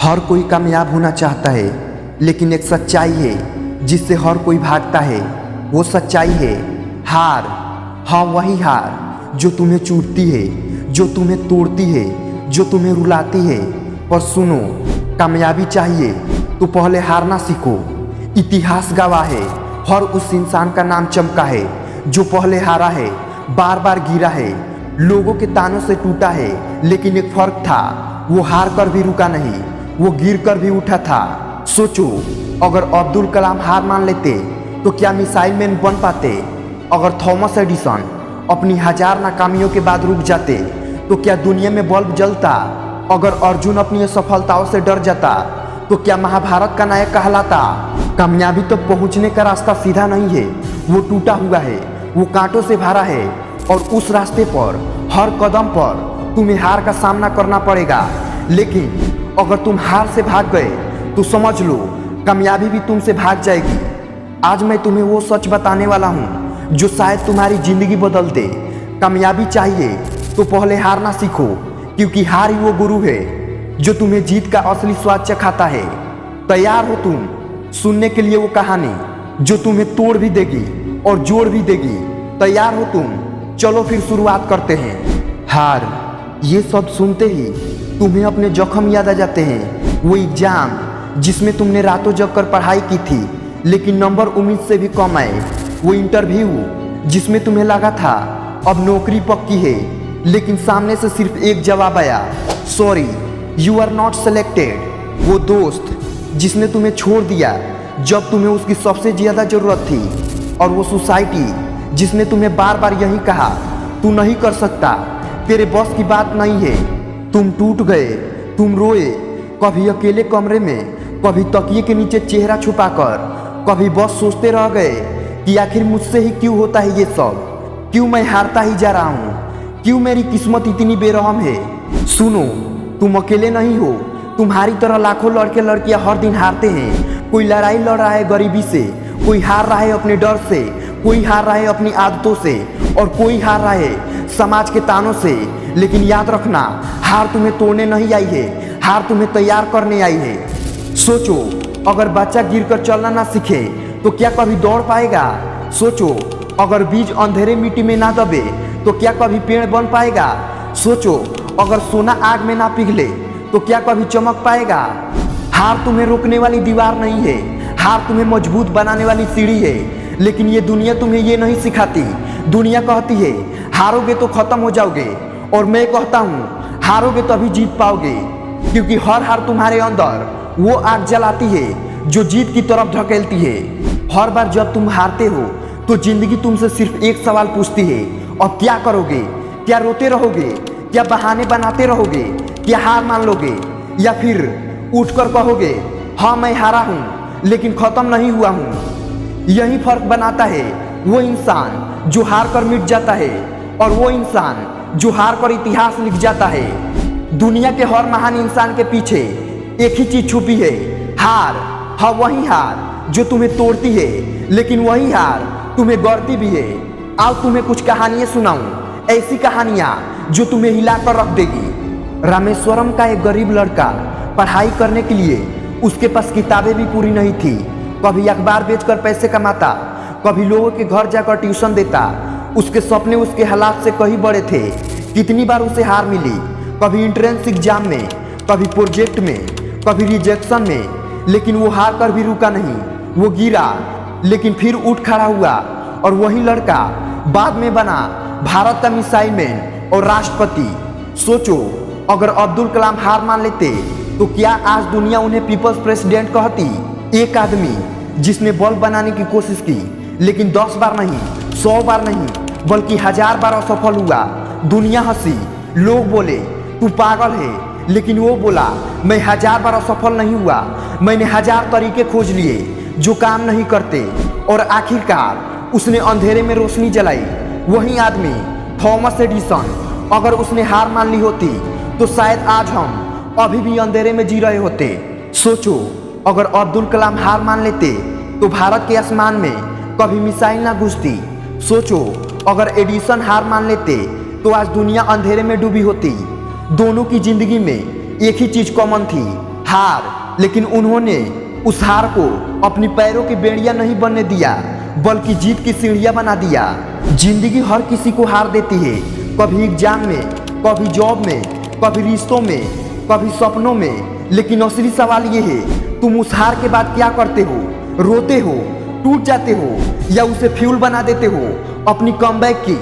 हर कोई कामयाब होना चाहता है, लेकिन एक सच्चाई है जिससे हर कोई भागता है। वो सच्चाई है हार। हाँ, वही हार जो तुम्हें चूटती है, जो तुम्हें तोड़ती है, जो तुम्हें रुलाती है। पर सुनो, कामयाबी चाहिए तो पहले हारना सीखो। इतिहास गवाह है, हर उस इंसान का नाम चमका है जो पहले हारा है, बार बार गिरा है, लोगों के तानों से टूटा है। लेकिन एक फर्क था, वो हार कर भी रुका नहीं, वो गिर कर भी उठा था। सोचो, अगर अब्दुल कलाम हार मान लेते तो क्या मिसाइल मैन बन पाते? अगर थॉमस एडिसन अपनी 1000 नाकामियों के बाद रुक जाते तो क्या दुनिया में बल्ब जलता? अगर अर्जुन अपनी असफलताओं से डर जाता तो क्या महाभारत का नायक कहलाता? कामयाबी तक पहुंचने का रास्ता सीधा नहीं है, वो टूटा हुआ है, वो कांटों से भरा है। और उस रास्ते पर हर कदम पर तुम्हें हार का सामना करना पड़ेगा। लेकिन अगर तुम हार से भाग गए तो समझ लो, कामयाबी भी तुमसे भाग जाएगी। आज मैं तुम्हें वो सच बताने वाला हूँ जो शायद तुम्हारी जिंदगी बदल दे। कामयाबी चाहिए तो पहले हारना सीखो, क्योंकि हार ही वो गुरु है जो तुम्हें जीत का असली स्वाद चखाता है। तैयार हो तुम सुनने के लिए वो कहानी जो तुम्हें तोड़ भी देगी और जोड़ भी देगी? तैयार हो तुम? चलो फिर शुरुआत करते हैं। हार, ये शब्द सुनते ही तुम्हें अपने जख्म याद आ जाते हैं। वो एग्जाम जिसमें तुमने रातों जग कर पढ़ाई की थी लेकिन नंबर उम्मीद से भी कम आए। वो इंटरव्यू जिसमें तुम्हें लगा था अब नौकरी पक्की है, लेकिन सामने से सिर्फ एक जवाब आया, sorry you are not selected. वो दोस्त जिसने तुम्हें छोड़ दिया जब तुम्हें उसकी सबसे ज़्यादा ज़रूरत थी। और वो सोसाइटी जिसने तुम्हें बार बार यही कहा, तू नहीं कर सकता, तेरे बस की बात नहीं है। तुम टूट गए, तुम रोए, कभी अकेले कमरे में, कभी तकिए के नीचे चेहरा छुपाकर, कभी बस सोचते रह गए कि आखिर मुझसे ही क्यों होता है ये सब, क्यों मैं हारता ही जा रहा हूँ, क्यों मेरी किस्मत इतनी बेरहम है। सुनो, तुम अकेले नहीं हो, तुम्हारी तरह लाखों लड़के लड़कियां हर दिन हारते हैं। कोई लड़ाई लड़ रहा है गरीबी से, कोई हार रहा है अपने डर से, कोई हार रहा है अपनी आदतों से, और कोई हार रहा है समाज के तानों से। लेकिन याद रखना, हार तुम्हें तोड़ने नहीं आई है, हार तुम्हें तैयार करने आई है। सोचो, अगर बच्चा गिरकर चलना ना सीखे तो क्या कभी दौड़ पाएगा? सोचो, अगर बीज अंधेरे मिट्टी में ना दबे तो क्या कभी पेड़ बन पाएगा? सोचो, अगर सोना आग में ना पिघले तो क्या कभी चमक पाएगा? हार तुम्हें रोकने वाली दीवार नहीं है, हार तुम्हें मजबूत बनाने वाली सीढ़ी है। लेकिन ये दुनिया तुम्हें ये नहीं सिखाती। दुनिया कहती है हारोगे तो खत्म हो जाओगे, और मैं कहता हूँ हारोगे तभी जीत पाओगे, क्योंकि हर हार तुम्हारे अंदर वो आग जलाती है जो जीत की तरफ ढकेलती है। हर बार जब तुम हारते हो तो जिंदगी तुमसे सिर्फ एक सवाल पूछती है, अब क्या करोगे? क्या रोते रहोगे? क्या बहाने बनाते रहोगे? क्या हार मान लोगे? या फिर उठकर कहोगे, हाँ मैं हारा हूँ लेकिन खत्म नहीं हुआ हूँ? यही फर्क बनाता है वो इंसान जो हार कर मिट जाता है और वो इंसान जो हार कर इतिहास लिख जाता है। दुनिया के हर महान इंसान के पीछे एक ही चीज छुपी है, हार। हाँ, वही हार जो तुम्हें तोड़ती है, लेकिन वही हार तुम्हें गढ़ती भी है। आओ तुम्हें कुछ कहानियां सुनाऊं, ऐसी कहानियां जो तुम्हें हिलाकर रख देगी। रामेश्वरम का एक गरीब लड़का पढ़ाई करने के लिए उसके पास किताबें भी पूरी नहीं थी। कभी अखबार बेचकर पैसे कमाता, कभी लोगों के घर जाकर ट्यूशन देता। उसके सपने उसके हालात से कहीं बड़े थे। कितनी बार उसे हार मिली, कभी एंट्रेंस एग्जाम में, कभी प्रोजेक्ट में, कभी रिजेक्शन में, लेकिन वो हार कर भी रुका नहीं। वो गिरा लेकिन फिर उठ खड़ा हुआ, और वही लड़का बाद में बना भारत का मिसाइल मैन और राष्ट्रपति। सोचो, अगर अब्दुल कलाम हार मान लेते तो क्या आज दुनिया उन्हें पीपल्स प्रेसिडेंट कहती? एक आदमी जिसने बल्ब बनाने की कोशिश की, लेकिन 10 बार नहीं, 100 बार नहीं, बल्कि 1000 बार असफल हुआ। दुनिया हंसी, लोग बोले तू पागल है, लेकिन वो बोला मैं 1000 बार असफल नहीं हुआ, मैंने 1000 तरीके खोज लिए जो काम नहीं करते, और आखिरकार उसने अंधेरे में रोशनी जलाई। वही आदमी थॉमस एडिसन, अगर उसने हार मान ली होती तो शायद आज हम अभी भी अंधेरे में जी रहे होते। सोचो, अगर अब्दुल कलाम हार मान लेते तो भारत के आसमान में कभी मिसाइल ना घुसती। सोचो, अगर एडिसन हार मान लेते तो आज दुनिया अंधेरे में डूबी होती। दोनों की जिंदगी में एक ही चीज कॉमन थी, हार, लेकिन उन्होंने उस हार को अपनी पैरों की बेड़ियां नहीं बनने दिया, बल्कि जीत की सीढ़ियां बना दिया। जिंदगी हर किसी को हार देती है, कभी एग्जाम में, कभी जॉब में, कभी रिश्तों में, कभी सपनों में। लेकिन असली सवाल ये है, तुम उस हार के बाद क्या करते हो? रोते हो, टूट जाते हो, या उसे फ्यूल बना देते हो अपनी कमबैक की?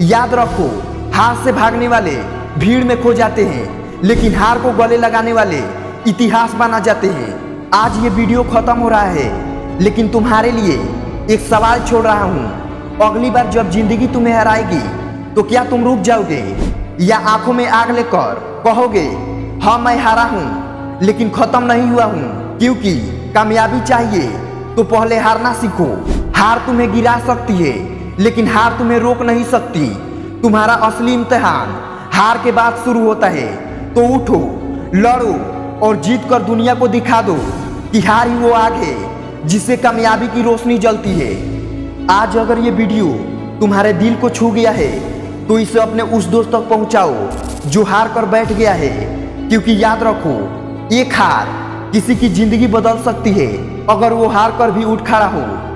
याद रखो, हार से भागने वाले भीड़ में खो जाते हैं, लेकिन हार को गले लगाने वाले इतिहास बना जाते हैं। आज ये वीडियो खत्म हो रहा है, लेकिन तुम्हारे लिए एक सवाल छोड़ रहा हूँ। अगली बार जब जिंदगी तुम्हें हराएगी तो क्या तुम रुक जाओगे, या आंखों में आग लेकर कहोगे हाँ मैं हारा हूँ लेकिन खत्म नहीं हुआ हूँ? क्योंकि कामयाबी चाहिए तो पहले हारना सीखो। हार तुम्हें गिरा सकती है, लेकिन हार तुम्हें रोक नहीं सकती। तुम्हारा असली इम्तिहान हार के बाद शुरू होता है। तो उठो, लड़ो और जीत कर दुनिया को दिखा दो कि हार ही वो आग है जिससे कामयाबी की रोशनी जलती है। आज अगर ये वीडियो तुम्हारे दिल को छू गया है तो इसे अपने उस दोस्त तक पहुंचाओ जो हार कर बैठ गया है, क्योंकि याद रखो, एक हार किसी की जिंदगी बदल सकती है अगर वो हार कर भी उठ खड़ा हो।